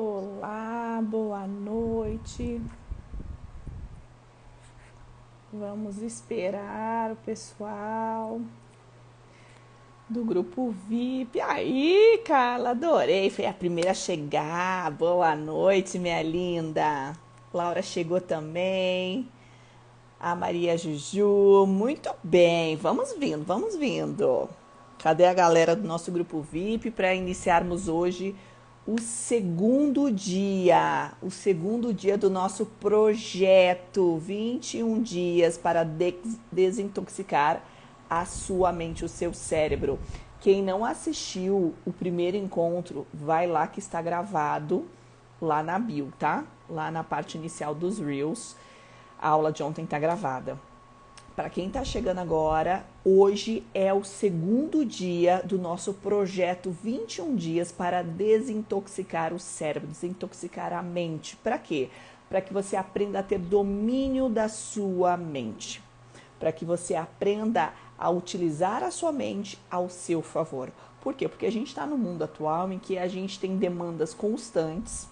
Olá, boa noite. Vamos esperar o pessoal do grupo VIP. Aí, Carla, adorei. Foi a primeira a chegar. Boa noite, minha linda. Laura chegou também. A Maria Juju. Muito bem. Vamos vindo, vamos vindo. Cadê a galera do nosso grupo VIP para iniciarmos hoje o segundo dia do nosso projeto 21 dias para desintoxicar a sua mente, o seu cérebro. Quem não assistiu o primeiro encontro, vai lá que está gravado lá na bio, tá? Lá na parte inicial dos Reels. A aula de ontem está gravada. Para quem está chegando agora, hoje é o segundo dia do nosso projeto 21 dias para desintoxicar o cérebro, desintoxicar a mente. Para quê? Para que você aprenda a ter domínio da sua mente. Para que você aprenda a utilizar a sua mente ao seu favor. Por quê? Porque a gente está no mundo atual em que a gente tem demandas constantes,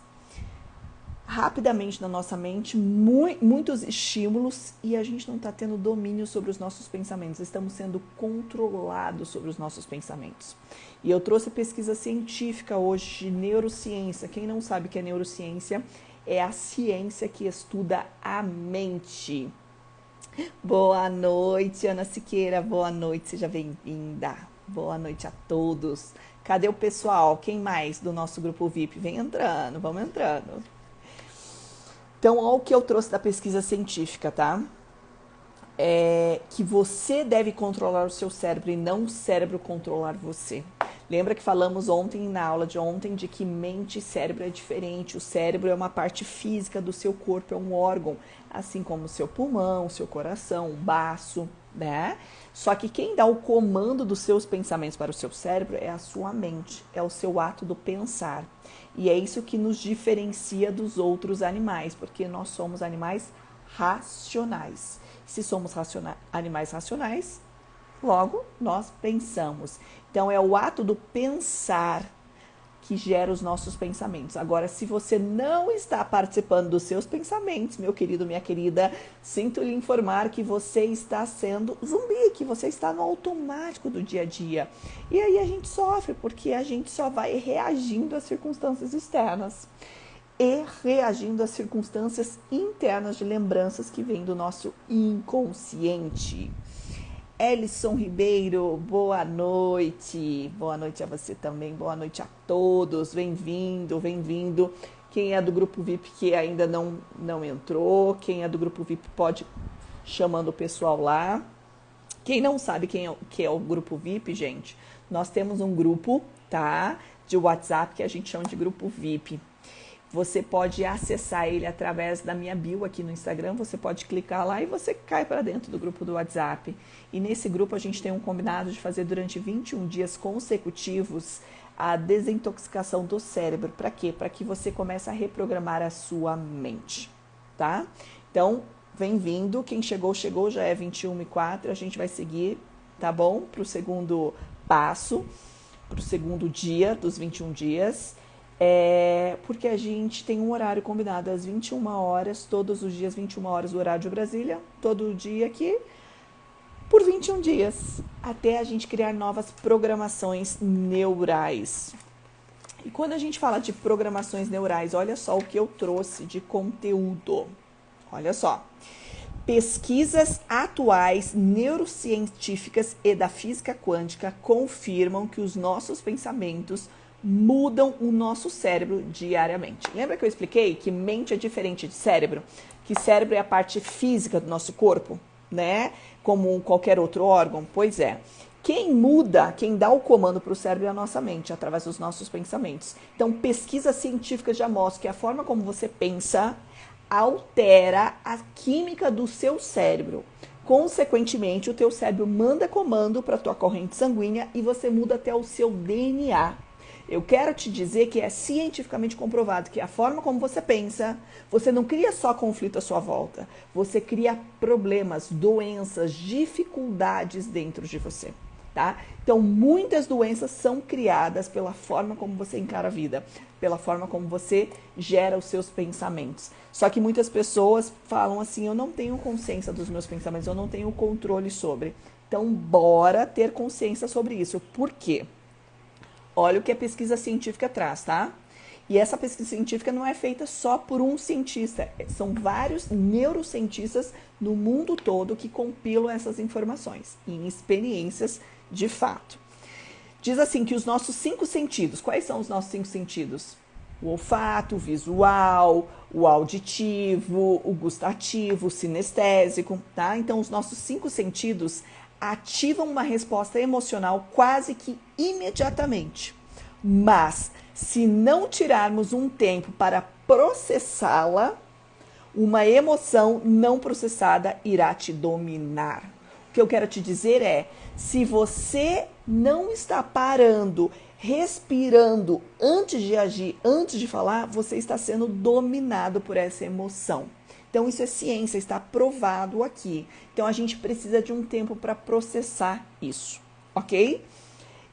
rapidamente na nossa mente, muitos estímulos e a gente não está tendo domínio sobre os nossos pensamentos, estamos sendo controlados sobre os nossos pensamentos. E eu trouxe pesquisa científica hoje de neurociência. Quem não sabe o que é neurociência, é a ciência que estuda a mente. Boa noite, Ana Siqueira, boa noite, seja bem-vinda. Boa noite a todos. Cadê o pessoal? Quem mais do nosso grupo VIP? Vem entrando, vamos entrando. Então, olha o que eu trouxe da pesquisa científica, tá? É que você deve controlar o seu cérebro e não o cérebro controlar você. Lembra que falamos ontem, na aula de ontem, de que mente e cérebro é diferente. O cérebro é uma parte física do seu corpo, é um órgão, assim como o seu pulmão, o seu coração, o baço, né? Só que quem dá o comando dos seus pensamentos para o seu cérebro é a sua mente, é o seu ato do pensar. E é isso que nos diferencia dos outros animais, porque nós somos animais racionais. Se somos animais racionais, logo nós pensamos. Então é o ato do pensar que gera os nossos pensamentos. Agora, se você não está participando dos seus pensamentos, meu querido, minha querida, sinto lhe informar que você está sendo zumbi, que você está no automático do dia a dia. E aí a gente sofre, porque a gente só vai reagindo às circunstâncias externas e reagindo às circunstâncias internas de lembranças que vêm do nosso inconsciente. Ellison Ribeiro, boa noite. Boa noite a você também, boa noite a todos. Bem-vindo, bem-vindo. Quem é do grupo VIP que ainda não entrou, quem é do grupo VIP pode ir chamando o pessoal lá. Quem não sabe que é o grupo VIP, gente, nós temos um grupo, tá, de WhatsApp que a gente chama de grupo VIP. Você pode acessar ele através da minha bio aqui no Instagram, você pode clicar lá e você cai para dentro do grupo do WhatsApp. E nesse grupo a gente tem um combinado de fazer durante 21 dias consecutivos a desintoxicação do cérebro. Para quê? Para que você comece a reprogramar a sua mente, tá? Então, bem-vindo. Quem chegou, chegou, já é 21h04, a gente vai seguir, tá bom? Para o segundo passo, para o segundo dia dos 21 dias. Porque a gente tem um horário combinado às 21 horas, todos os dias, 21 horas, o horário de Brasília, todo dia aqui, por 21 dias, até a gente criar novas programações neurais. E quando a gente fala de programações neurais, olha só o que eu trouxe de conteúdo. Olha só. Pesquisas atuais neurocientíficas e da física quântica confirmam que os nossos pensamentos mudam o nosso cérebro diariamente. Lembra que eu expliquei que mente é diferente de cérebro? Que cérebro é a parte física do nosso corpo, né? Como qualquer outro órgão? Pois é. Quem dá o comando para o cérebro é a nossa mente, através dos nossos pensamentos. Então, pesquisas científicas já mostram que a forma como você pensa altera a química do seu cérebro. Consequentemente, o teu cérebro manda comando para a tua corrente sanguínea e você muda até o seu DNA. Eu quero te dizer que é cientificamente comprovado que a forma como você pensa, você não cria só conflito à sua volta, você cria problemas, doenças, dificuldades dentro de você. tá? Então, muitas doenças são criadas pela forma como você encara a vida, pela forma como você gera os seus pensamentos. Só que muitas pessoas falam assim, eu não tenho consciência dos meus pensamentos, eu não tenho controle sobre. Então, bora ter consciência sobre isso. Por quê? Olha o que a pesquisa científica traz, tá? E essa pesquisa científica não é feita só por um cientista, são vários neurocientistas no mundo todo que compilam essas informações em experiências de fato. Diz assim que os nossos 5 sentidos, quais são os nossos 5 sentidos? O olfato, o visual, o auditivo, o gustativo, o sinestésico, tá? Então, os nossos 5 sentidos ativam uma resposta emocional quase que imediatamente. Mas, se não tirarmos um tempo para processá-la, uma emoção não processada irá te dominar. O que eu quero te dizer é, se você não está parando, respirando antes de agir, antes de falar, você está sendo dominado por essa emoção. Então, isso é ciência, está provado aqui. Então, a gente precisa de um tempo para processar isso, ok?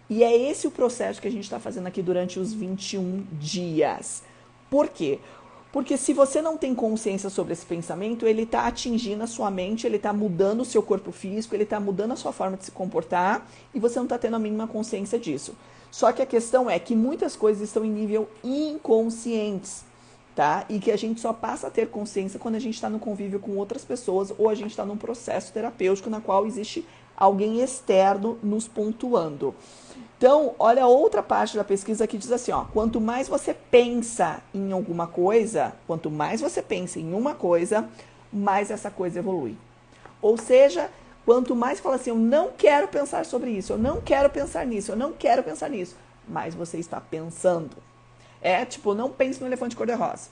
E é esse o processo que a gente está fazendo aqui durante os 21 dias. Por quê? Porque se você não tem consciência sobre esse pensamento, ele está atingindo a sua mente, ele está mudando o seu corpo físico, ele está mudando a sua forma de se comportar e você não está tendo a mínima consciência disso. Só que a questão é que muitas coisas estão em nível inconscientes, tá? E que a gente só passa a ter consciência quando a gente está no convívio com outras pessoas ou a gente está num processo terapêutico na qual existe alguém externo nos pontuando. Então, olha a outra parte da pesquisa que diz assim, ó, quanto mais você pensa em alguma coisa, quanto mais você pensa em uma coisa, mais essa coisa evolui. Ou seja, quanto mais fala assim, eu não quero pensar sobre isso, eu não quero pensar nisso, eu não quero pensar nisso, mais você está pensando. É tipo, não pense no elefante cor-de-rosa.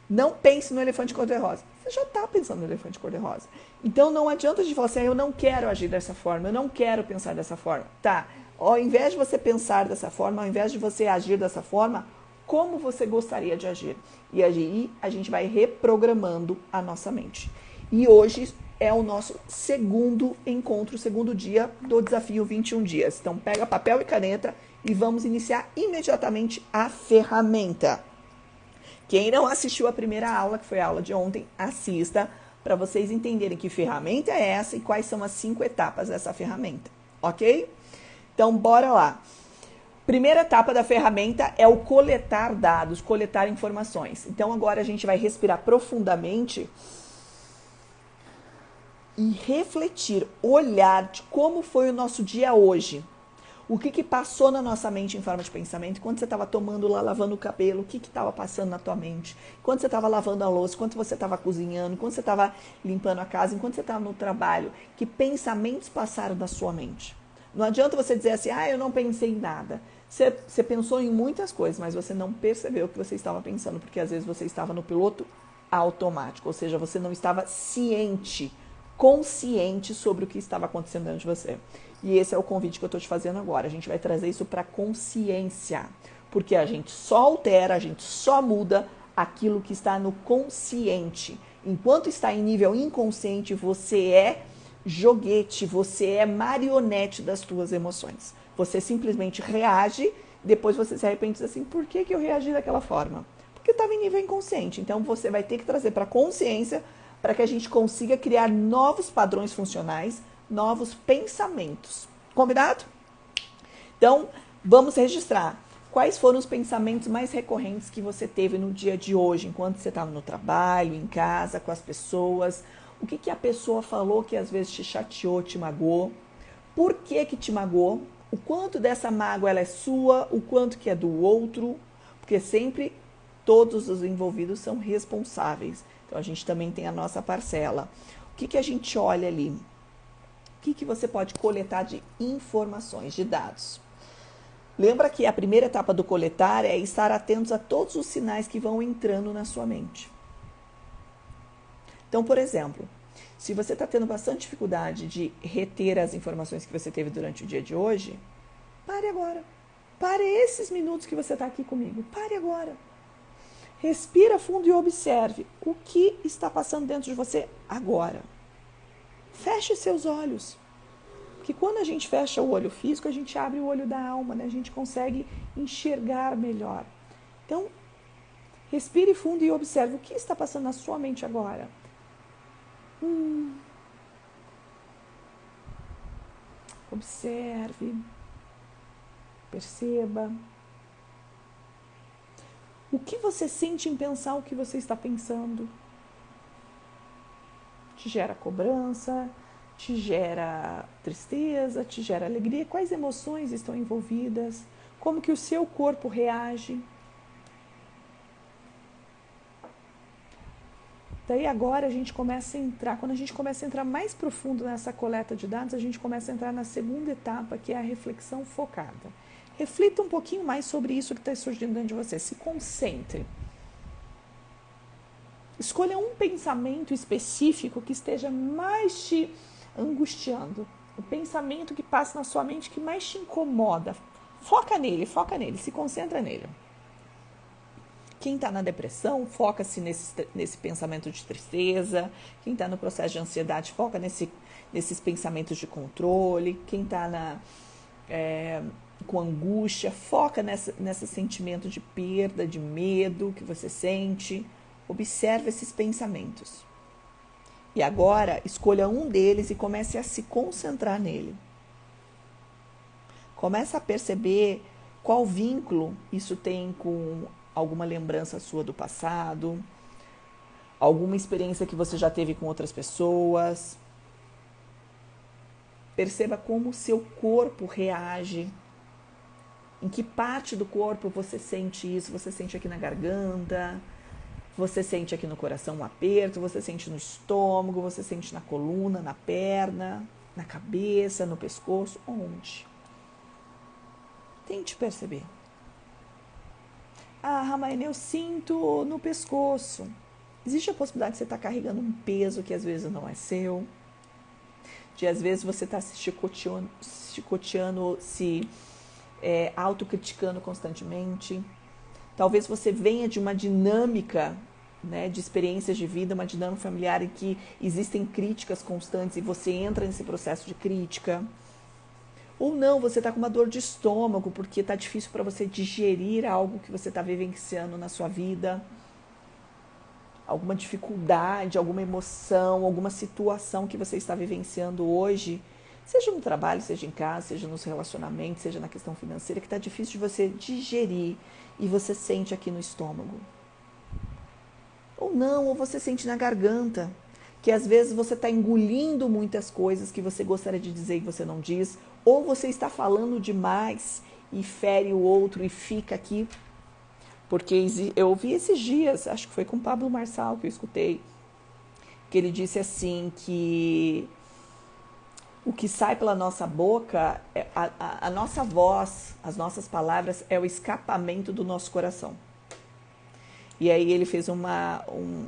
Não pense no elefante cor-de-rosa. Você já está pensando no elefante cor-de-rosa. Então, não adianta de falar assim, eu não quero agir dessa forma, eu não quero pensar dessa forma. Tá, ao invés de você pensar dessa forma, ao invés de você agir dessa forma, como você gostaria de agir? E aí a gente vai reprogramando a nossa mente. E hoje é o nosso segundo encontro, segundo dia do desafio 21 dias. Então pega papel e caneta e vamos iniciar imediatamente a ferramenta. Quem não assistiu a primeira aula, que foi a aula de ontem, assista para vocês entenderem que ferramenta é essa e quais são as 5 etapas dessa ferramenta, ok? Então, bora lá. Primeira etapa da ferramenta é o coletar dados, coletar informações. Então, agora a gente vai respirar profundamente e refletir, olhar de como foi o nosso dia hoje. O que passou na nossa mente em forma de pensamento? Quando você estava tomando lá, lavando o cabelo, o que estava passando na tua mente? Quando você estava lavando a louça, quando você estava cozinhando, quando você estava limpando a casa, enquanto você estava no trabalho, que pensamentos passaram da sua mente? Não adianta você dizer assim, eu não pensei em nada. Você pensou em muitas coisas, mas você não percebeu o que você estava pensando, porque às vezes você estava no piloto automático, ou seja, você não estava ciente, consciente sobre o que estava acontecendo dentro de você. E esse é o convite que eu estou te fazendo agora. A gente vai trazer isso para consciência, porque a gente só altera, a gente só muda aquilo que está no consciente. Enquanto está em nível inconsciente, você é joguete, você é marionete das tuas emoções. Você simplesmente reage, depois você se arrepende e diz assim, por que eu reagi daquela forma? Porque estava em nível inconsciente. Então você vai ter que trazer para a consciência para que a gente consiga criar novos padrões funcionais, novos pensamentos. Combinado? Então, vamos registrar. Quais foram os pensamentos mais recorrentes que você teve no dia de hoje, enquanto você estava no trabalho, em casa, com as pessoas? O que a pessoa falou que às vezes te chateou, te magoou? Por que te magoou? O quanto dessa mágoa ela é sua, o quanto que é do outro? Porque sempre todos os envolvidos são responsáveis. Então, a gente também tem a nossa parcela. O que a gente olha ali? O que você pode coletar de informações, de dados? Lembra que a primeira etapa do coletar é estar atentos a todos os sinais que vão entrando na sua mente. Então, por exemplo, se você está tendo bastante dificuldade de reter as informações que você teve durante o dia de hoje, pare agora. Pare esses minutos que você está aqui comigo. Pare agora. Respira fundo e observe o que está passando dentro de você agora. Feche seus olhos. Porque quando a gente fecha o olho físico, a gente abre o olho da alma, né? A gente consegue enxergar melhor. Então, respire fundo e observe o que está passando na sua mente agora. Observe, perceba. O que você sente em pensar o que você está pensando? Te gera cobrança? Te gera tristeza? Te gera alegria? Quais emoções estão envolvidas? Como que o seu corpo reage? Daí agora a gente começa a entrar, quando a gente começa a entrar mais profundo nessa coleta de dados, a gente começa a entrar na segunda etapa, que é a reflexão focada. Reflita um pouquinho mais sobre isso que está surgindo dentro de você. Se concentre. Escolha um pensamento específico que esteja mais te angustiando. O pensamento que passa na sua mente que mais te incomoda. Foca nele, se concentra nele. Quem está na depressão, foca-se nesse pensamento de tristeza. Quem está no processo de ansiedade, foca nesses pensamentos de controle. Quem está com angústia, foca nesse sentimento de perda, de medo que você sente. Observe esses pensamentos. E agora, escolha um deles e comece a se concentrar nele. Comece a perceber qual vínculo isso tem com alguma lembrança sua do passado, alguma experiência que você já teve com outras pessoas. Perceba como o seu corpo reage. Em que parte do corpo você sente isso? Você sente aqui na garganta? Você sente aqui no coração um aperto? Você sente no estômago? Você sente na coluna, na perna, na cabeça, no pescoço? Onde? Tente perceber. Ah, Ramaine, eu sinto no pescoço. Existe a possibilidade de você estar carregando um peso que às vezes não é seu. De às vezes você estar se chicoteando, se autocriticando constantemente. Talvez você venha de uma dinâmica, né, de experiências de vida, uma dinâmica familiar em que existem críticas constantes e você entra nesse processo de crítica. Ou não, você está com uma dor de estômago porque está difícil para você digerir algo que você está vivenciando na sua vida. Alguma dificuldade, alguma emoção, alguma situação que você está vivenciando hoje, seja no trabalho, seja em casa, seja nos relacionamentos, seja na questão financeira, que está difícil de você digerir e você sente aqui no estômago. Ou não, ou você sente na garganta, que às vezes você está engolindo muitas coisas que você gostaria de dizer e você não diz, ou você está falando demais e fere o outro e fica aqui. Porque eu ouvi esses dias, acho que foi com o Pablo Marçal que eu escutei, que ele disse assim que o que sai pela nossa boca, a nossa voz, as nossas palavras é o escapamento do nosso coração. E aí ele fez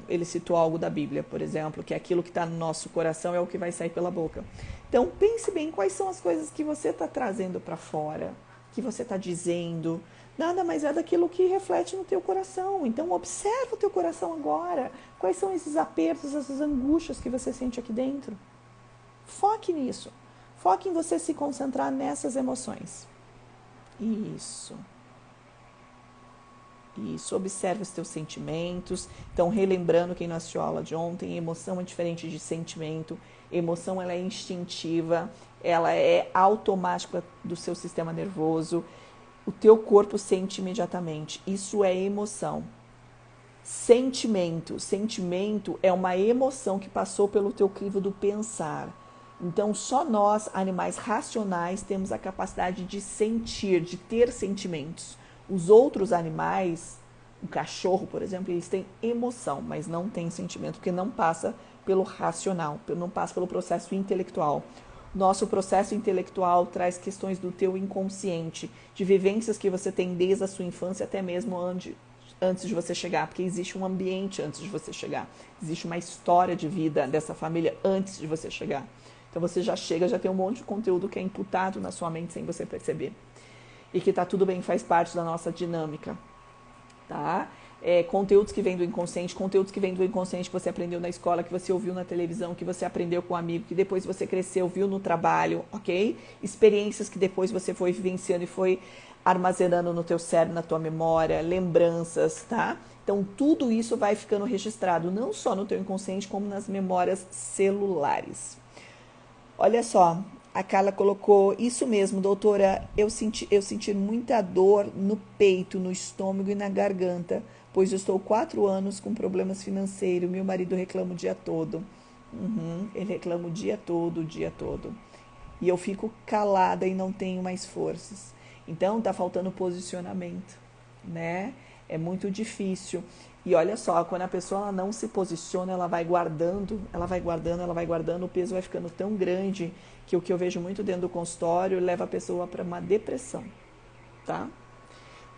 ele citou algo da Bíblia, por exemplo, que aquilo que está no nosso coração é o que vai sair pela boca. Então pense bem quais são as coisas que você está trazendo para fora, que você está dizendo. Nada mais é daquilo que reflete no teu coração. Então observa o teu coração agora. Quais são esses apertos, essas angústias que você sente aqui dentro? Foque nisso. Foque em você se concentrar nessas emoções. Isso. Isso, observe os teus sentimentos. Então, relembrando quem não assistiu a aula de ontem, emoção é diferente de sentimento. Emoção, ela é instintiva, ela é automática do seu sistema nervoso. O teu corpo sente imediatamente. Isso é emoção. Sentimento é uma emoção que passou pelo teu crivo do pensar. Então, só nós, animais racionais, temos a capacidade de sentir, de ter sentimentos. Os outros animais, o cachorro, por exemplo, eles têm emoção, mas não têm sentimento, porque não passa pelo racional, não passa pelo processo intelectual. Nosso processo intelectual traz questões do teu inconsciente, de vivências que você tem desde a sua infância até mesmo antes de você chegar, porque existe um ambiente antes de você chegar. Existe uma história de vida dessa família antes de você chegar. Então você já chega, já tem um monte de conteúdo que é imputado na sua mente sem você perceber. E que tá tudo bem, faz parte da nossa dinâmica, tá? conteúdos que vêm do inconsciente, conteúdos que vêm do inconsciente que você aprendeu na escola, que você ouviu na televisão, que você aprendeu com um amigo, que depois você cresceu, viu no trabalho, ok? Experiências que depois você foi vivenciando e foi armazenando no teu cérebro, na tua memória, lembranças, tá? Então, tudo isso vai ficando registrado, não só no teu inconsciente, como nas memórias celulares. Olha só, a Carla colocou, isso mesmo, doutora, eu senti muita dor no peito, no estômago e na garganta, pois eu estou 4 anos com problemas financeiros, meu marido reclama o dia todo. Ele reclama o dia todo, o dia todo. E eu fico calada e não tenho mais forças. Então, tá faltando posicionamento, né? É muito difícil. E olha só, quando a pessoa ela não se posiciona, ela vai guardando, o peso vai ficando tão grande que o que eu vejo muito dentro do consultório leva a pessoa para uma depressão, tá?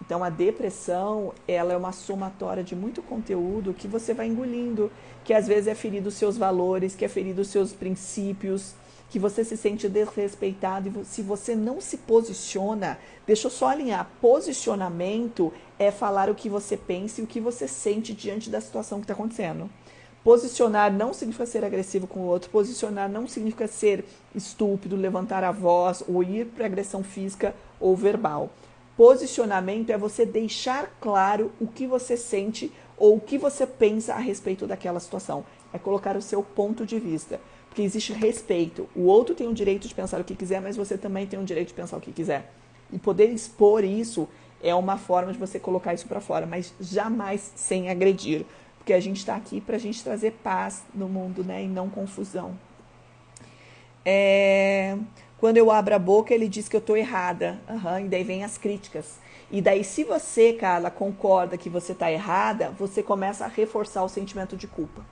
Então, a depressão, ela é uma somatória de muito conteúdo que você vai engolindo, que às vezes é ferir os seus valores, que é ferir os seus princípios, que você se sente desrespeitado e se você não se posiciona, deixa eu só alinhar, posicionamento é falar o que você pensa e o que você sente diante da situação que está acontecendo. Posicionar não significa ser agressivo com o outro, posicionar não significa ser estúpido, levantar a voz ou ir para agressão física ou verbal. Posicionamento é você deixar claro o que você sente ou o que você pensa a respeito daquela situação. É colocar o seu ponto de vista. Porque existe respeito. O outro tem o direito de pensar o que quiser, mas você também tem o direito de pensar o que quiser. E poder expor isso é uma forma de você colocar isso para fora, mas jamais sem agredir. Porque a gente está aqui para a gente trazer paz no mundo, né? E não confusão. Quando eu abro a boca, ele diz que eu estou errada. E daí vem as críticas. E daí, se você, Carla, concorda que você está errada, você começa a reforçar o sentimento de culpa.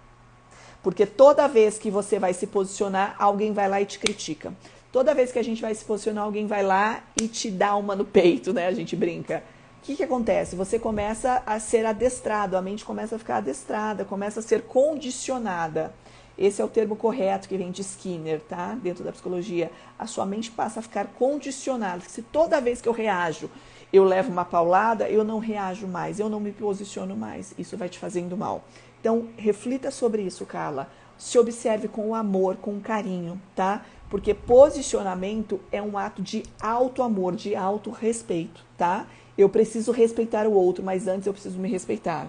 Porque toda vez que você vai se posicionar, alguém vai lá e te critica. Toda vez que a gente vai se posicionar, alguém vai lá e te dá uma no peito, né? A gente brinca. O que acontece? Você começa a ser adestrado, a mente começa a ficar adestrada, começa a ser condicionada. Esse é o termo correto que vem de Skinner, tá? Dentro da psicologia. A sua mente passa a ficar condicionada. Se toda vez que eu reajo, eu levo uma paulada, eu não reajo mais, eu não me posiciono mais. Isso vai te fazendo mal. Então, reflita sobre isso, Carla. Se observe com amor, com carinho, tá? Porque posicionamento é um ato de auto-amor, de auto-respeito, tá? Eu preciso respeitar o outro, mas antes eu preciso me respeitar.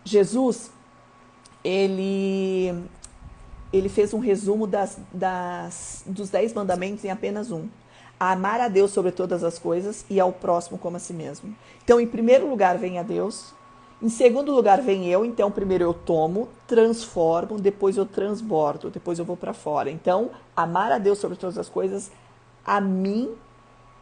Jesus, ele fez um resumo dos 10 mandamentos em apenas um. Amar a Deus sobre todas as coisas e ao próximo como a si mesmo. Então, em primeiro lugar, vem a Deus. Em segundo lugar vem eu, então primeiro eu tomo, transformo, depois eu transbordo, depois eu vou para fora. Então, amar a Deus sobre todas as coisas, a mim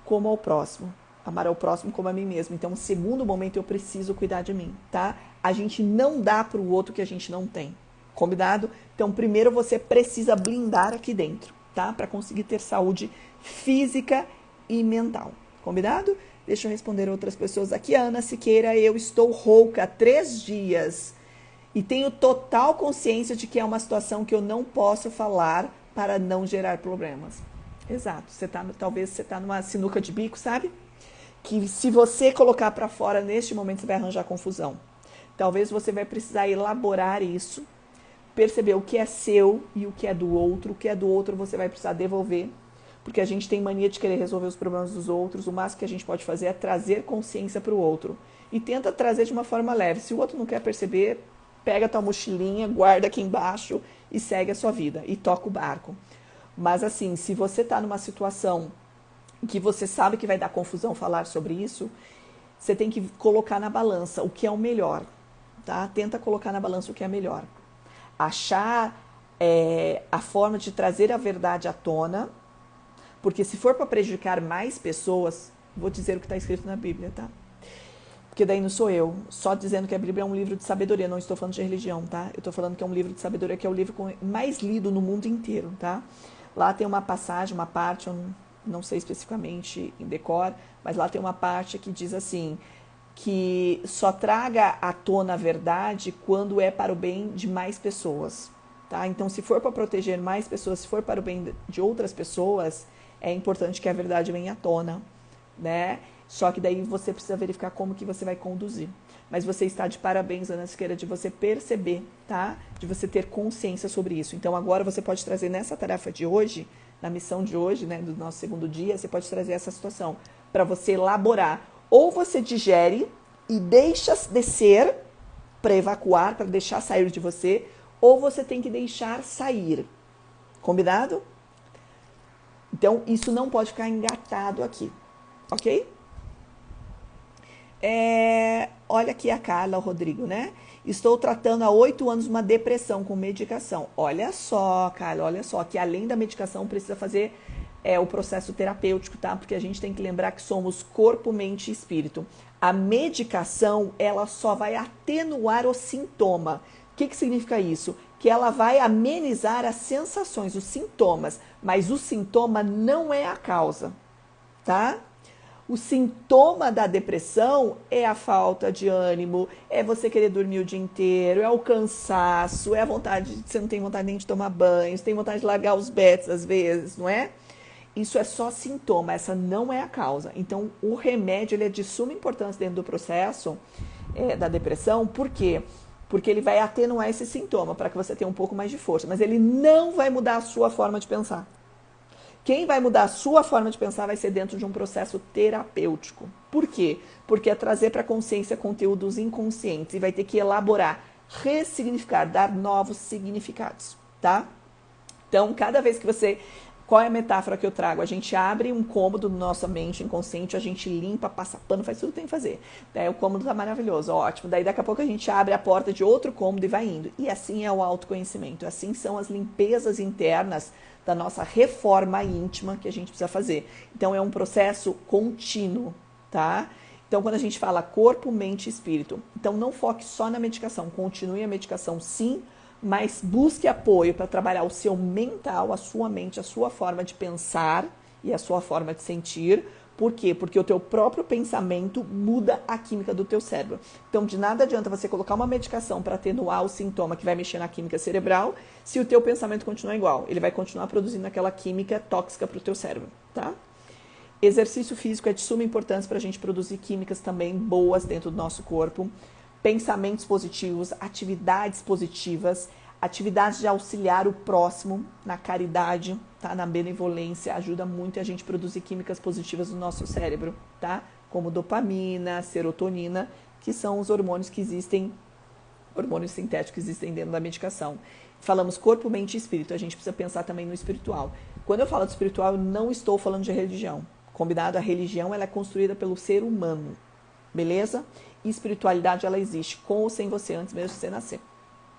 como ao próximo. Amar ao próximo como a mim mesmo. Então, no segundo momento, eu preciso cuidar de mim, tá? A gente não dá para o outro que a gente não tem. Combinado? Então, primeiro você precisa blindar aqui dentro, tá? Para conseguir ter saúde física e mental. Combinado? Deixa eu responder outras pessoas aqui. A Ana Siqueira, eu estou rouca há 3 dias e tenho total consciência de que é uma situação que eu não posso falar para não gerar problemas. Exato. Talvez você está numa sinuca de bico, sabe? Que se você colocar para fora neste momento, você vai arranjar confusão. Talvez você vai precisar elaborar isso, perceber o que é seu e o que é do outro. O que é do outro você vai precisar devolver. Porque a gente tem mania de querer resolver os problemas dos outros. O máximo que a gente pode fazer é trazer consciência para o outro. E tenta trazer de uma forma leve. Se o outro não quer perceber, pega a tua mochilinha, guarda aqui embaixo e segue a sua vida. E toca o barco. Mas assim, se você está numa situação que você sabe que vai dar confusão falar sobre isso, você tem que colocar na balança o que é o melhor. Tá? Tenta colocar na balança o que é melhor. Achar a forma de trazer a verdade à tona. Porque se for para prejudicar mais pessoas, vou dizer o que está escrito na Bíblia, tá? Porque daí não sou eu, só dizendo que a Bíblia é um livro de sabedoria, não estou falando de religião, tá? Eu estou falando que é um livro de sabedoria, que é o livro mais lido no mundo inteiro, tá? Lá tem uma passagem, uma parte, eu não sei especificamente em decor, mas lá tem uma parte que diz assim, que só traga à tona a verdade quando é para o bem de mais pessoas, tá? Então, se for para proteger mais pessoas, se for para o bem de outras pessoas, é importante que a verdade venha à tona, né? Só que daí você precisa verificar como que você vai conduzir. Mas você está de parabéns, Ana Siqueira, de você perceber, tá? De você ter consciência sobre isso. Então agora você pode trazer nessa tarefa de hoje, na missão de hoje, né, do nosso segundo dia, você pode trazer essa situação para você elaborar. Ou você digere e deixa descer para evacuar, para deixar sair de você, ou você tem que deixar sair. Combinado? Então, isso não pode ficar engatado aqui, ok? Olha aqui a Carla, o Rodrigo, né? Estou tratando há 8 anos uma depressão com medicação. Olha só, Carla, olha só, que além da medicação precisa fazer o processo terapêutico, tá? Porque a gente tem que lembrar que somos corpo, mente e espírito. A medicação, ela só vai atenuar o sintoma. O que significa isso? Que ela vai amenizar as sensações, os sintomas, mas o sintoma não é a causa, tá? O sintoma da depressão é a falta de ânimo, é você querer dormir o dia inteiro, é o cansaço, é a vontade, você não tem vontade nem de tomar banho, você tem vontade de largar os betes às vezes, não é? Isso é só sintoma, essa não é a causa. Então, o remédio ele é de suma importância dentro do processo da depressão, por quê? Porque ele vai atenuar esse sintoma para que você tenha um pouco mais de força, mas ele não vai mudar a sua forma de pensar. Quem vai mudar a sua forma de pensar vai ser dentro de um processo terapêutico. Por quê? Porque é trazer para a consciência conteúdos inconscientes e vai ter que elaborar, ressignificar, dar novos significados, tá? Então, cada vez que você... Qual é a metáfora que eu trago? A gente abre um cômodo na nossa mente inconsciente, a gente limpa, passa pano, faz tudo que tem que fazer. Daí o cômodo tá maravilhoso, ótimo. Daí daqui a pouco a gente abre a porta de outro cômodo e vai indo. E assim é o autoconhecimento, assim são as limpezas internas da nossa reforma íntima que a gente precisa fazer. Então é um processo contínuo, tá? Então quando a gente fala corpo, mente e espírito, então não foque só na medicação, continue a medicação sim, mas busque apoio para trabalhar o seu mental, a sua mente, a sua forma de pensar e a sua forma de sentir. Por quê? Porque o teu próprio pensamento muda a química do teu cérebro. Então, de nada adianta você colocar uma medicação para atenuar o sintoma que vai mexer na química cerebral se o teu pensamento continuar igual. Ele vai continuar produzindo aquela química tóxica para o teu cérebro, tá? Exercício físico é de suma importância para a gente produzir químicas também boas dentro do nosso corpo. Pensamentos positivos, atividades positivas, atividades de auxiliar o próximo na caridade, tá? Na benevolência, ajuda muito a gente produzir químicas positivas no nosso cérebro, tá? Como dopamina, serotonina, que são os hormônios que existem, hormônios sintéticos que existem dentro da medicação. Falamos corpo, mente e espírito, a gente precisa pensar também no espiritual. Quando eu falo de espiritual, eu não estou falando de religião. Combinado? A religião ela é construída pelo ser humano, beleza? E espiritualidade, ela existe com ou sem você, antes mesmo de você nascer,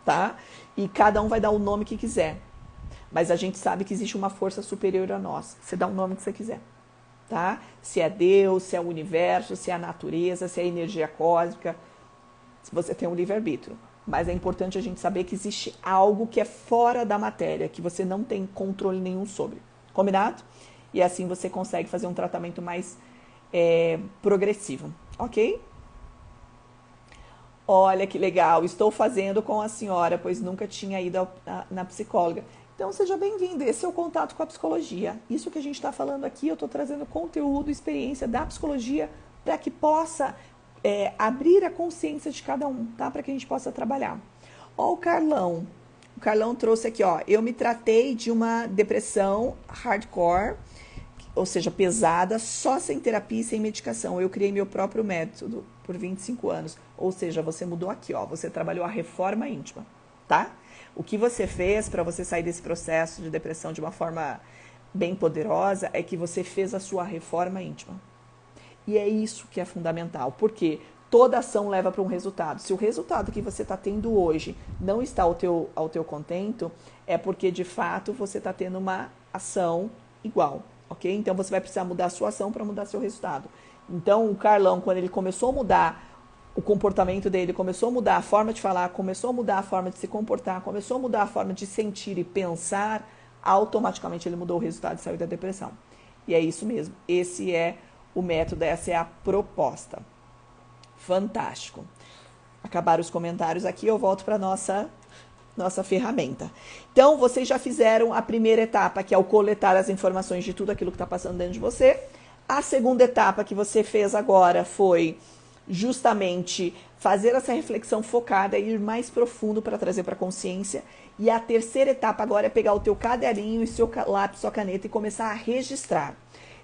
tá? E cada um vai dar o nome que quiser. Mas a gente sabe que existe uma força superior a nós. Você dá o nome que você quiser, tá? Se é Deus, se é o universo, se é a natureza, se é a energia cósmica. Se você tem um livre-arbítrio. Mas é importante a gente saber que existe algo que é fora da matéria, que você não tem controle nenhum sobre. Combinado? E assim você consegue fazer um tratamento mais progressivo, ok? Olha que legal, estou fazendo com a senhora, pois nunca tinha ido na psicóloga. Então seja bem-vindo, esse é o contato com a psicologia. Isso que a gente está falando aqui, eu estou trazendo conteúdo, experiência da psicologia para que possa abrir a consciência de cada um, tá? Para que a gente possa trabalhar. Ó o Carlão. O Carlão trouxe aqui, ó. Eu me tratei de uma depressão hardcore, ou seja, pesada, só sem terapia e sem medicação. Eu criei meu próprio método por 25 anos. Ou seja, você mudou aqui, ó. Você trabalhou a reforma íntima, tá? O que você fez para você sair desse processo de depressão de uma forma bem poderosa é que você fez a sua reforma íntima. E é isso que é fundamental, porque toda ação leva para um resultado. Se o resultado que você está tendo hoje não está ao teu contento, é porque, de fato, você está tendo uma ação igual, ok? Então, você vai precisar mudar a sua ação para mudar seu resultado. Então, o Carlão, quando ele começou a mudar o comportamento dele, começou a mudar a forma de falar, começou a mudar a forma de se comportar, começou a mudar a forma de sentir e pensar, automaticamente ele mudou o resultado e saiu da depressão. E é isso mesmo. Esse é o método, essa é a proposta. Fantástico. Acabaram os comentários aqui, eu volto para nossa ferramenta. Então, vocês já fizeram a primeira etapa, que é o coletar as informações de tudo aquilo que está passando dentro de você. A segunda etapa que você fez agora foi justamente fazer essa reflexão focada e ir mais profundo para trazer para a consciência. E a terceira etapa agora é pegar o teu caderninho e seu lápis, sua caneta e começar a registrar.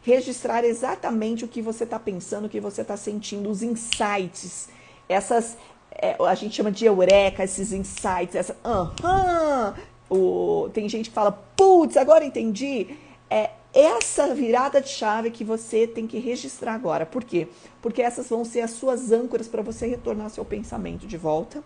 Registrar exatamente o que você está pensando, o que você está sentindo, os insights, essas, a gente chama de eureka, esses insights, tem gente que fala, putz, agora entendi. Essa virada de chave que você tem que registrar agora. Por quê? Porque essas vão ser as suas âncoras para você retornar seu pensamento de volta.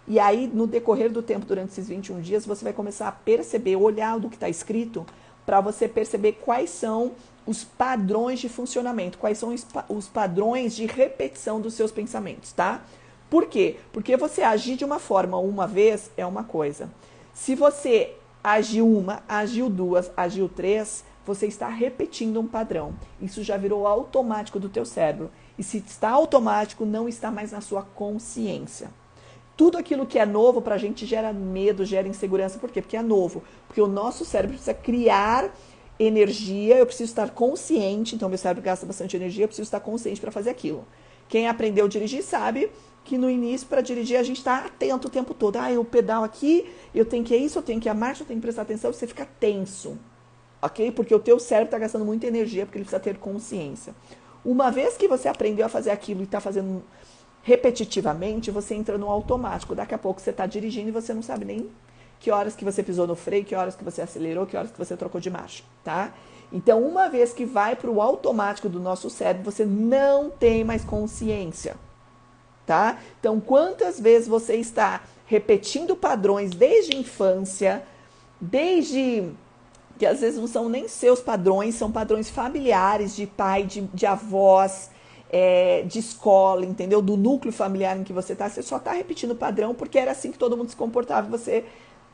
E aí, no decorrer do tempo, durante esses 21 dias, você vai começar a perceber, olhar do que está escrito, para você perceber quais são os padrões de funcionamento, quais são os padrões de repetição dos seus pensamentos, tá? Por quê? Porque você agir de uma forma uma vez é uma coisa. Se você agiu uma, agiu duas, agiu três, você está repetindo um padrão. Isso já virou automático do teu cérebro. E se está automático, não está mais na sua consciência. Tudo aquilo que é novo para a gente gera medo, gera insegurança. Por quê? Porque é novo. Porque o nosso cérebro precisa criar energia, eu preciso estar consciente. Então, meu cérebro gasta bastante energia, eu preciso estar consciente para fazer aquilo. Quem aprendeu a dirigir sabe que no início, para dirigir, a gente está atento o tempo todo. Eu pedalo aqui, eu tenho que isso, eu tenho que a marcha, eu tenho que prestar atenção, você fica tenso. Ok? Porque o teu cérebro está gastando muita energia, porque ele precisa ter consciência. Uma vez que você aprendeu a fazer aquilo e está fazendo repetitivamente, você entra no automático. Daqui a pouco você está dirigindo e você não sabe nem que horas que você pisou no freio, que horas que você acelerou, que horas que você trocou de marcha, tá? Então, uma vez que vai para o automático do nosso cérebro, você não tem mais consciência, tá? Então, quantas vezes você está repetindo padrões desde a infância, desde que às vezes não são nem seus padrões, são padrões familiares, de pai, de avós, de escola, entendeu? Do núcleo familiar em que você está, você só está repetindo o padrão porque era assim que todo mundo se comportava e você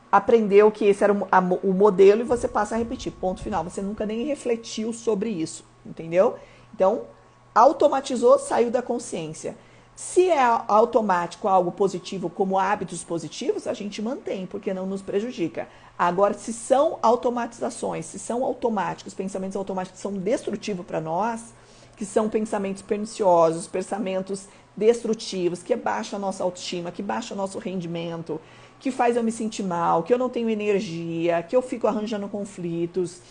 aprendeu que esse era o modelo e você passa a repetir, ponto final. Você nunca nem refletiu sobre isso, entendeu? Então, automatizou, saiu da consciência. Se é automático algo positivo, como hábitos positivos, a gente mantém, porque não nos prejudica. Agora, se são automatizações, se são automáticos, pensamentos automáticos que são destrutivos para nós, que são pensamentos perniciosos, pensamentos destrutivos, que baixam a nossa autoestima, que baixam o nosso rendimento, que faz eu me sentir mal, que eu não tenho energia, que eu fico arranjando conflitos,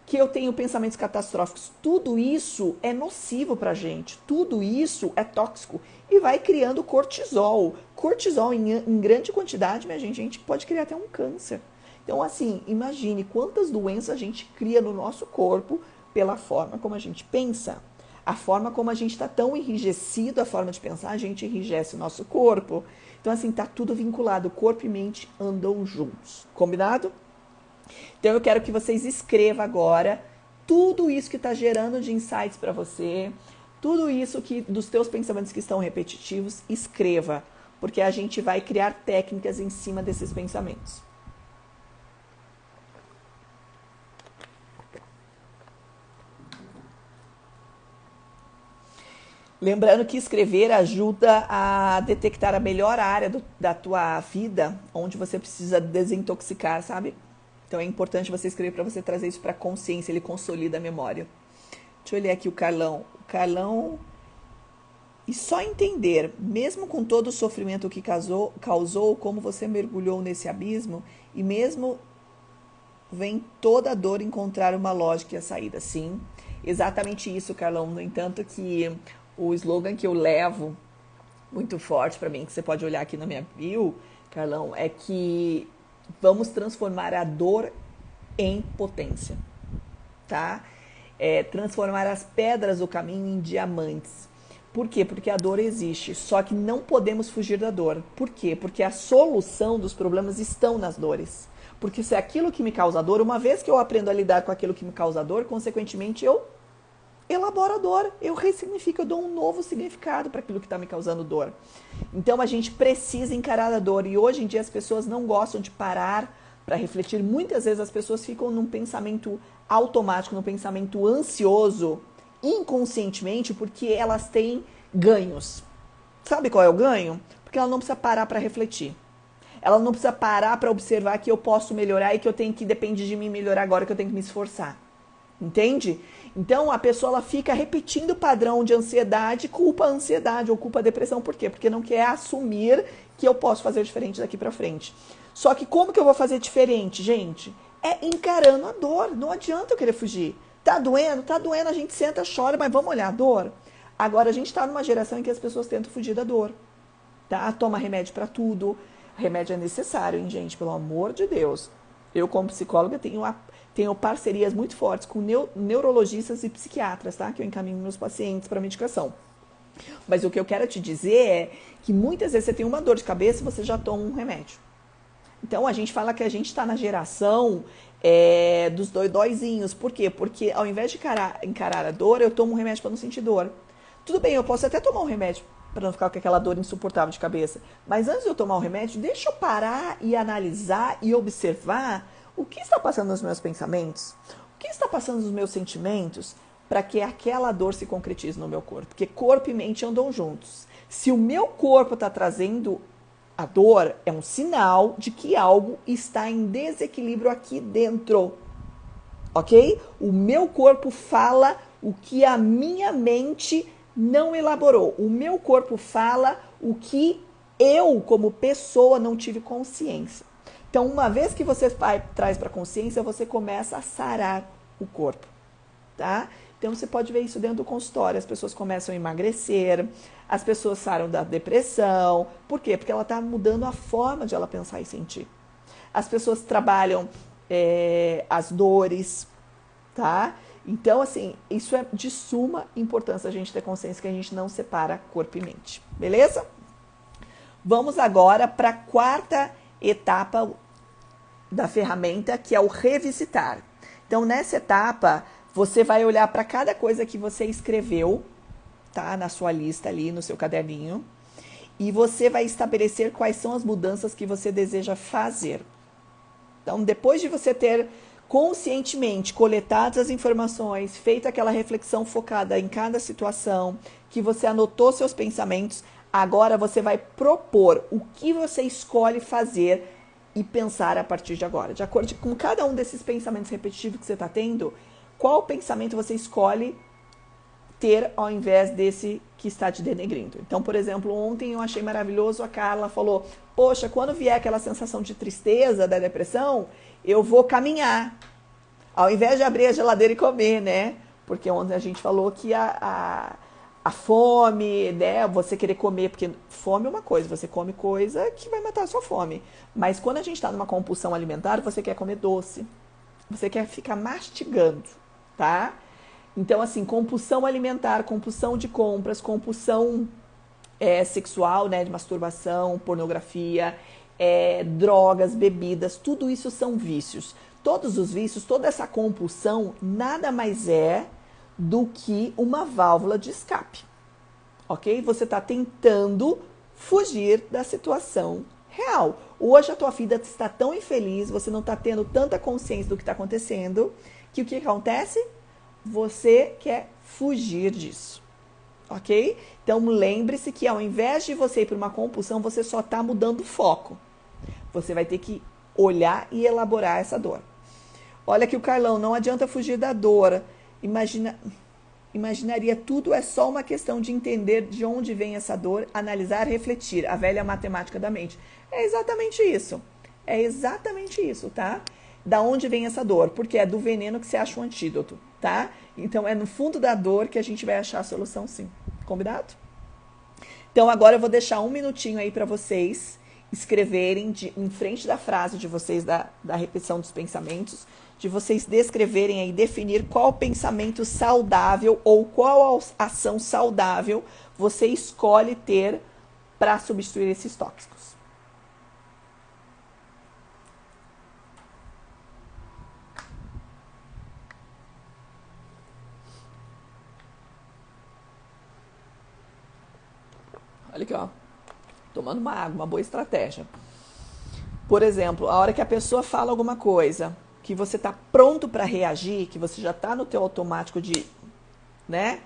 que eu tenho pensamentos catastróficos. Tudo isso é nocivo pra gente, tudo isso é tóxico e vai criando cortisol. Cortisol em grande quantidade, minha gente, a gente pode criar até um câncer. Então, assim, imagine quantas doenças a gente cria no nosso corpo pela forma como a gente pensa. A forma como a gente está tão enrijecido, a forma de pensar, a gente enrijece o nosso corpo. Então, assim, tá tudo vinculado. Corpo e mente andam juntos. Combinado? Então, eu quero que vocês escrevam agora tudo isso que está gerando de insights para você, tudo isso que dos teus pensamentos que estão repetitivos, escreva, porque a gente vai criar técnicas em cima desses pensamentos. Lembrando que escrever ajuda a detectar a melhor área da tua vida, onde você precisa desintoxicar, sabe? Então é importante você escrever para você trazer isso para a consciência, ele consolida a memória. Deixa eu ler aqui o Carlão. O Carlão... E só entender, mesmo com todo o sofrimento que causou, como você mergulhou nesse abismo, e mesmo vem toda a dor encontrar uma lógica e a saída. Sim, exatamente isso, Carlão. No entanto que o slogan que eu levo muito forte para mim, que você pode olhar aqui na minha bio, Carlão, é que vamos transformar a dor em potência, tá? Transformar as pedras do caminho em diamantes. Por quê? Porque a dor existe, só que não podemos fugir da dor. Por quê? Porque a solução dos problemas estão nas dores. Porque se é aquilo que me causa dor, uma vez que eu aprendo a lidar com aquilo que me causa dor, consequentemente eu elaboro a dor, eu ressignifico, eu dou um novo significado para aquilo que está me causando dor. Então a gente precisa encarar a dor e hoje em dia as pessoas não gostam de parar para refletir. Muitas vezes as pessoas ficam num pensamento automático, num pensamento ansioso, inconscientemente, porque elas têm ganhos. Sabe qual é o ganho? Porque ela não precisa parar para refletir. Ela não precisa parar para observar que eu posso melhorar e que eu tenho que depende de mim melhorar agora, que eu tenho que me esforçar. Entende? Então a pessoa ela fica repetindo o padrão de ansiedade, culpa a ansiedade ou culpa a depressão. Por quê? Porque não quer assumir que eu posso fazer diferente daqui pra frente. Só que como que eu vou fazer diferente, gente? É encarando a dor. Não adianta eu querer fugir. Tá doendo? Tá doendo. A gente senta, chora, mas vamos olhar a dor? Agora a gente tá numa geração em que as pessoas tentam fugir da dor. Tá? Toma remédio pra tudo. Remédio é necessário, hein, gente? Pelo amor de Deus. Eu, como psicóloga, tenho parcerias muito fortes com neurologistas e psiquiatras, tá? Que eu encaminho meus pacientes para medicação. Mas o que eu quero te dizer é que muitas vezes você tem uma dor de cabeça e você já toma um remédio. Então a gente fala que a gente está na geração dos dóizinhos. Por quê? Porque ao invés de encarar a dor, eu tomo um remédio para não sentir dor. Tudo bem, eu posso até tomar um remédio para não ficar com aquela dor insuportável de cabeça. Mas antes de eu tomar o remédio, deixa eu parar e analisar e observar o que está passando nos meus pensamentos, o que está passando nos meus sentimentos, para que aquela dor se concretize no meu corpo. Porque corpo e mente andam juntos. Se o meu corpo está trazendo a dor, é um sinal de que algo está em desequilíbrio aqui dentro. Ok? O meu corpo fala o que a minha mente não elaborou. O meu corpo fala o que eu, como pessoa, não tive consciência. Então, uma vez que você traz para a consciência, você começa a sarar o corpo, tá? Então, você pode ver isso dentro do consultório. As pessoas começam a emagrecer, as pessoas saram da depressão. Por quê? Porque ela está mudando a forma de ela pensar e sentir. As pessoas trabalham as dores, tá? Então, assim, isso é de suma importância a gente ter consciência que a gente não separa corpo e mente, beleza? Vamos agora para a quarta etapa da ferramenta, que é o revisitar. Então, nessa etapa, você vai olhar para cada coisa que você escreveu, tá? Na sua lista ali, no seu caderninho, e você vai estabelecer quais são as mudanças que você deseja fazer. Então, depois de você ter conscientemente coletadas as informações, feito aquela reflexão focada em cada situação, que você anotou seus pensamentos, agora você vai propor o que você escolhe fazer e pensar a partir de agora. De acordo com cada um desses pensamentos repetitivos que você está tendo, qual pensamento você escolhe ter ao invés desse que está te denegrindo. Então, por exemplo, ontem eu achei maravilhoso, a Carla falou, poxa, quando vier aquela sensação de tristeza, da depressão, eu vou caminhar, ao invés de abrir a geladeira e comer, né? Porque ontem a gente falou que a fome, né? Você querer comer, porque fome é uma coisa, você come coisa que vai matar a sua fome. Mas quando a gente está numa compulsão alimentar, você quer comer doce, você quer ficar mastigando, tá? Então, assim, compulsão alimentar, compulsão de compras, compulsão sexual, né, de masturbação, pornografia, drogas, bebidas, tudo isso são vícios. Todos os vícios, toda essa compulsão, nada mais é do que uma válvula de escape, ok? Você está tentando fugir da situação real. Hoje a tua vida está tão infeliz, você não está tendo tanta consciência do que está acontecendo, que o que acontece? Você quer fugir disso, ok? Então lembre-se que ao invés de você ir para uma compulsão, você só está mudando o foco. Você vai ter que olhar e elaborar essa dor. Olha aqui o Carlão, não adianta fugir da dor. Imaginaria tudo é só uma questão de entender de onde vem essa dor, analisar, refletir, a velha matemática da mente. É exatamente isso. É exatamente isso, tá? Da onde vem essa dor? Porque é do veneno que você acha um antídoto, tá? Então é no fundo da dor que a gente vai achar a solução, sim. Combinado? Então agora eu vou deixar um minutinho aí para vocês escreverem em frente da frase de vocês da repetição dos pensamentos, de vocês descreverem aí, definir qual pensamento saudável ou qual ação saudável você escolhe ter para substituir esses tóxicos. Olha aqui, ó. Tomando uma água, uma boa estratégia. Por exemplo, a hora que a pessoa fala alguma coisa, que você está pronto para reagir, que você já está no teu automático de, né,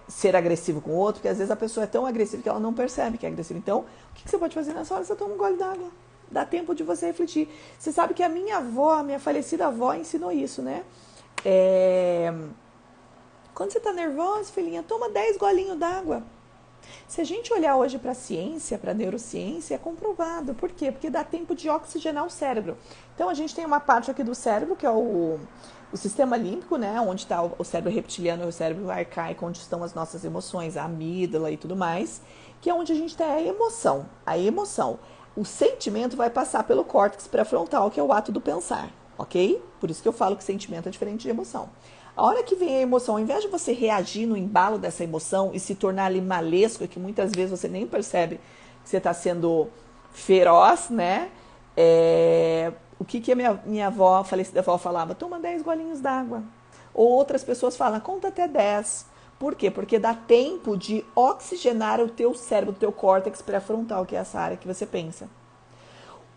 ser agressivo com o outro, porque às vezes a pessoa é tão agressiva que ela não percebe que é agressiva. Então, o que você pode fazer nessa hora? Você toma um gole d'água. Dá tempo de você refletir. Você sabe que a minha avó, a minha falecida avó, ensinou isso, né? Quando você está nervosa, filhinha, toma 10 golinhos d'água. Se a gente olhar hoje para a ciência, para a neurociência, é comprovado. Por quê? Porque dá tempo de oxigenar o cérebro. Então, a gente tem uma parte aqui do cérebro, que é o sistema límbico, né? Onde está o cérebro reptiliano e o cérebro arcaico, onde estão as nossas emoções, a amígdala e tudo mais, que é onde a gente tem a emoção. A emoção. O sentimento vai passar pelo córtex pré-frontal, que é o ato do pensar, ok? Por isso que eu falo que sentimento é diferente de emoção. A hora que vem a emoção, ao invés de você reagir no embalo dessa emoção e se tornar ali malesco, que muitas vezes você nem percebe que você está sendo feroz, né? O que a minha avó, falecida avó, falava? Toma 10 golinhos d'água. Ou outras pessoas falam, conta até 10. Por quê? Porque dá tempo de oxigenar o teu cérebro, o teu córtex pré-frontal, que é essa área que você pensa.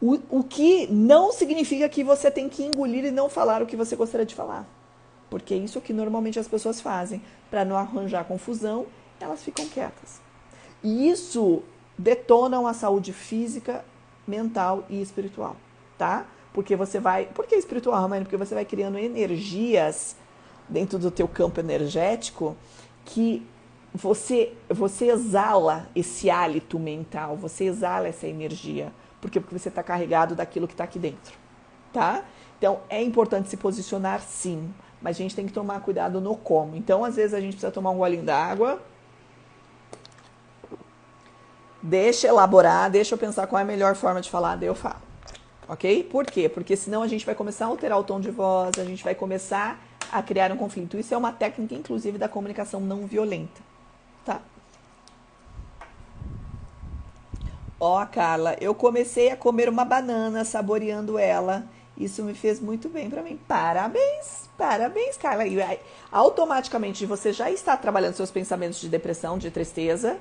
O que não significa que você tem que engolir e não falar o que você gostaria de falar. Porque é isso que normalmente as pessoas fazem. Para não arranjar confusão, elas ficam quietas. E isso detona a saúde física, mental e espiritual, tá? Porque você vai... Por que espiritual, Ramani? Porque você vai criando energias dentro do teu campo energético que você exala esse hálito mental, você exala essa energia. Por quê? Porque você está carregado daquilo que está aqui dentro, tá? Então, é importante se posicionar, sim. Mas a gente tem que tomar cuidado no como. Então, às vezes, a gente precisa tomar um golinho d'água. Deixa elaborar, deixa eu pensar qual é a melhor forma de falar, daí eu falo. Ok? Por quê? Porque senão a gente vai começar a alterar o tom de voz, a gente vai começar a criar um conflito. Isso é uma técnica, inclusive, da comunicação não violenta. Tá? Ó, Carla, eu comecei a comer uma banana, saboreando ela. Isso me fez muito bem pra mim. Parabéns, parabéns, Carla. E aí, automaticamente você já está trabalhando seus pensamentos de depressão, de tristeza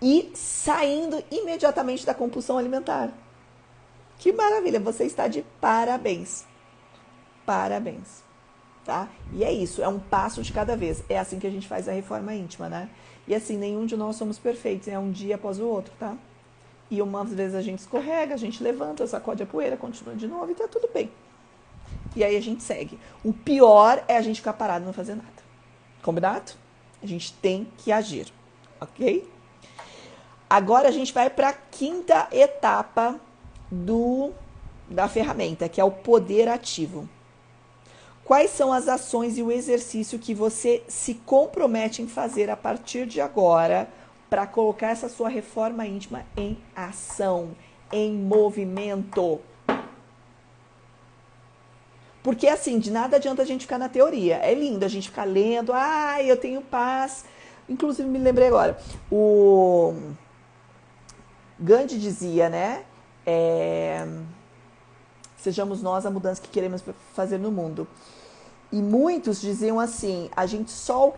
e saindo imediatamente da compulsão alimentar. Que maravilha, você está de parabéns. Parabéns, tá? E é isso, é um passo de cada vez. É assim que a gente faz a reforma íntima, né? E assim, nenhum de nós somos perfeitos, é um dia após o outro, tá? E umas vezes a gente escorrega, a gente levanta, sacode a poeira, continua de novo e tá tudo bem. E aí a gente segue. O pior é a gente ficar parado e não fazer nada. Combinado? A gente tem que agir, ok? Agora a gente vai para a quinta etapa da ferramenta, que é o poder ativo. Quais são as ações e o exercício que você se compromete em fazer a partir de agora para colocar essa sua reforma íntima em ação, em movimento? Porque assim, de nada adianta a gente ficar na teoria. É lindo a gente ficar lendo, eu tenho paz. Inclusive, me lembrei agora, o Gandhi dizia, né? Sejamos nós a mudança que queremos fazer no mundo. E muitos diziam assim,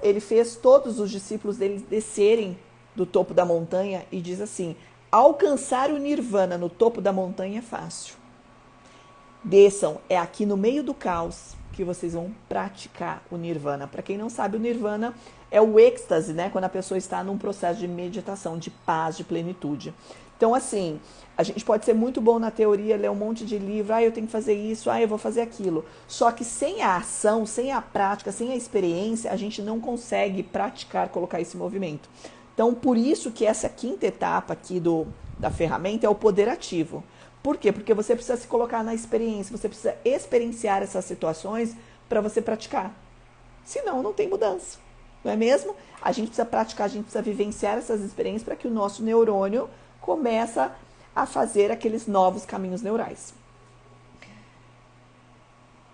ele fez todos os discípulos dele descerem do topo da montanha e diz assim, alcançar o nirvana no topo da montanha é fácil. Desçam, é aqui no meio do caos que vocês vão praticar o nirvana. Para quem não sabe, o nirvana é o êxtase, né? Quando a pessoa está num processo de meditação, de paz, de plenitude. Então, assim, a gente pode ser muito bom na teoria, ler um monte de livro, eu tenho que fazer isso, eu vou fazer aquilo. Só que sem a ação, sem a prática, sem a experiência, a gente não consegue praticar, colocar esse movimento. Então, por isso que essa quinta etapa aqui da ferramenta é o poder ativo. Por quê? Porque você precisa se colocar na experiência, você precisa experienciar essas situações para você praticar. Senão, não tem mudança, não é mesmo? A gente precisa praticar, a gente precisa vivenciar essas experiências para que o nosso neurônio comece a fazer aqueles novos caminhos neurais.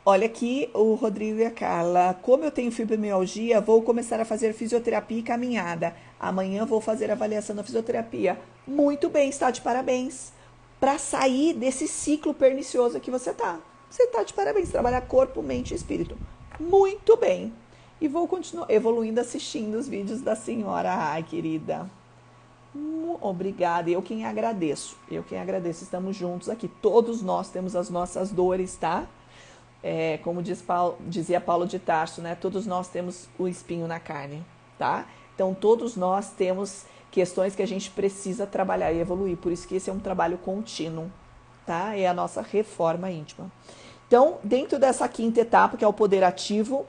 Olha aqui o Rodrigo e a Carla. Como eu tenho fibromialgia, vou começar a fazer fisioterapia e caminhada. Amanhã vou fazer avaliação na fisioterapia. Muito bem, está de parabéns. Para sair desse ciclo pernicioso que você está. Você está de parabéns. Trabalhar corpo, mente e espírito. Muito bem. E vou continuar evoluindo assistindo os vídeos da senhora. Ai, querida. Obrigada. Eu quem agradeço. Estamos juntos aqui. Todos nós temos as nossas dores, tá? Como dizia Paulo de Tarso, né? Todos nós temos o espinho na carne, tá? Então, todos nós temos questões que a gente precisa trabalhar e evoluir. Por isso que esse é um trabalho contínuo, tá? É a nossa reforma íntima. Então, dentro dessa quinta etapa, que é o poder ativo,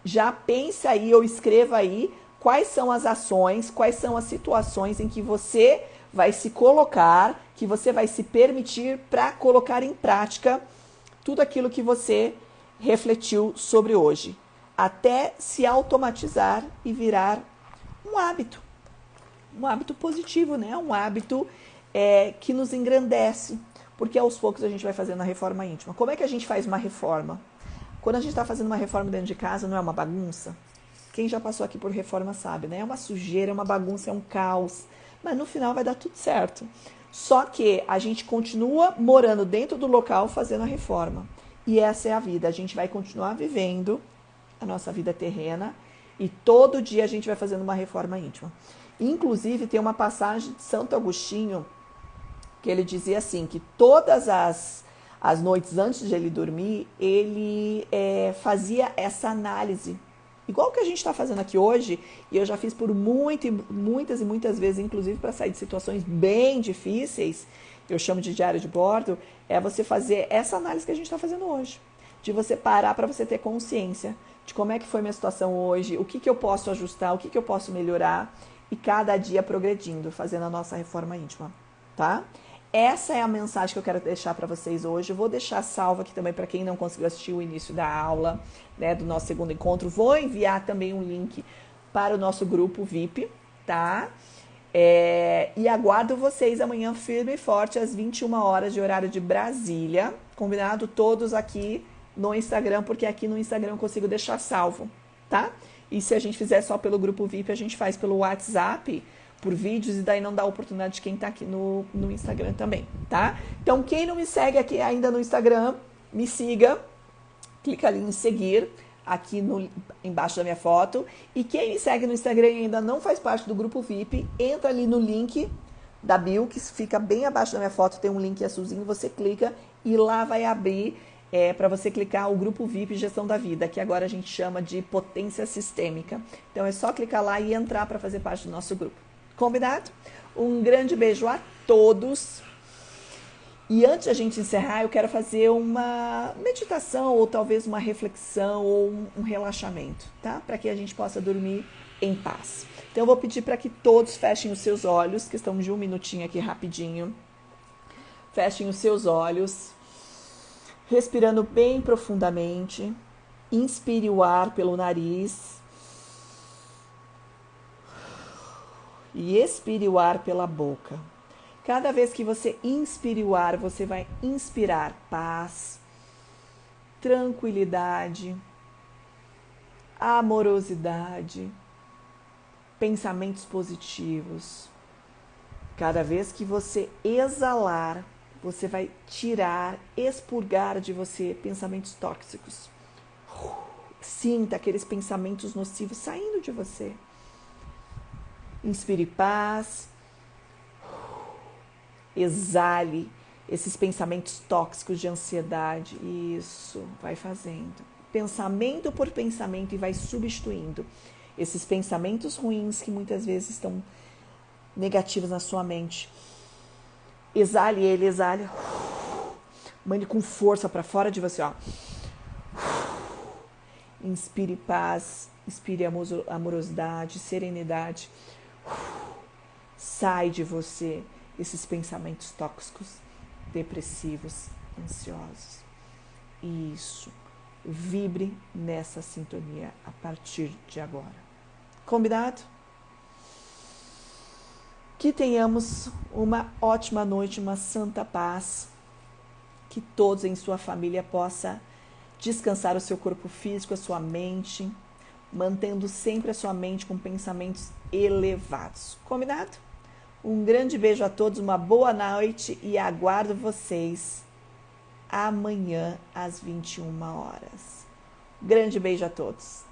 já pense aí ou escreva aí quais são as ações, quais são as situações em que você vai se colocar, que você vai se permitir para colocar em prática tudo aquilo que você refletiu sobre hoje, até se automatizar e virar um hábito positivo, né? Um hábito que nos engrandece, porque aos poucos a gente vai fazendo a reforma íntima. Como é que a gente faz uma reforma? Quando a gente está fazendo uma reforma dentro de casa, não é uma bagunça? Quem já passou aqui por reforma sabe, né? É uma sujeira, é uma bagunça, é um caos, mas no final vai dar tudo certo. Só que a gente continua morando dentro do local fazendo a reforma. E essa é a vida. A gente vai continuar vivendo a nossa vida terrena e todo dia a gente vai fazendo uma reforma íntima. Inclusive, tem uma passagem de Santo Agostinho que ele dizia assim, que todas as noites antes de ele dormir, ele fazia essa análise. Igual que a gente está fazendo aqui hoje, e eu já fiz por muitas e muitas vezes, inclusive para sair de situações bem difíceis, eu chamo de diário de bordo, é você fazer essa análise que a gente está fazendo hoje. De você parar para você ter consciência de como é que foi minha situação hoje, o que eu posso ajustar, o que eu posso melhorar, e cada dia progredindo, fazendo a nossa reforma íntima, tá? Essa é a mensagem que eu quero deixar para vocês hoje. Eu vou deixar salvo aqui também para quem não conseguiu assistir o início da aula, né, do nosso segundo encontro. Vou enviar também um link para o nosso grupo VIP, tá? E aguardo vocês amanhã firme e forte às 21 horas de horário de Brasília. Combinado? Todos aqui no Instagram, porque aqui no Instagram eu consigo deixar salvo, tá? E se a gente fizer só pelo grupo VIP, a gente faz pelo WhatsApp, por vídeos, e daí não dá oportunidade de quem tá aqui no Instagram também, tá? Então, quem não me segue aqui ainda no Instagram, me siga, clica ali em seguir, aqui embaixo da minha foto, e quem me segue no Instagram e ainda não faz parte do grupo VIP, entra ali no link da bio, que fica bem abaixo da minha foto, tem um link azulzinho, você clica e lá vai abrir para você clicar o grupo VIP Gestão da Vida, que agora a gente chama de Potência Sistêmica. Então, é só clicar lá e entrar para fazer parte do nosso grupo. Combinado? Um grande beijo a todos. E antes de a gente encerrar, eu quero fazer uma meditação ou talvez uma reflexão ou um relaxamento, tá? Para que a gente possa dormir em paz. Então eu vou pedir para que todos fechem os seus olhos, questão de um minutinho aqui rapidinho. Fechem os seus olhos, respirando bem profundamente. Inspire o ar pelo nariz. E expire o ar pela boca. Cada vez que você inspire o ar, você vai inspirar paz, tranquilidade, amorosidade, pensamentos positivos. Cada vez que você exalar, você vai tirar, expurgar de você pensamentos tóxicos. Sinta aqueles pensamentos nocivos saindo de você. Inspire paz, exale esses pensamentos tóxicos de ansiedade. Isso, vai fazendo. Pensamento por pensamento e vai substituindo esses pensamentos ruins que muitas vezes estão negativos na sua mente. Exale ele, exale. Mande com força para fora de você, ó. Inspire paz, inspire amorosidade, serenidade. Sai de você esses pensamentos tóxicos, depressivos, ansiosos. Isso. Vibre nessa sintonia a partir de agora. Combinado? Que tenhamos uma ótima noite, uma santa paz. Que todos em sua família possam descansar o seu corpo físico, a sua mente, mantendo sempre a sua mente com pensamentos elevados. Combinado? Um grande beijo a todos, uma boa noite e aguardo vocês amanhã às 21 horas. Grande beijo a todos.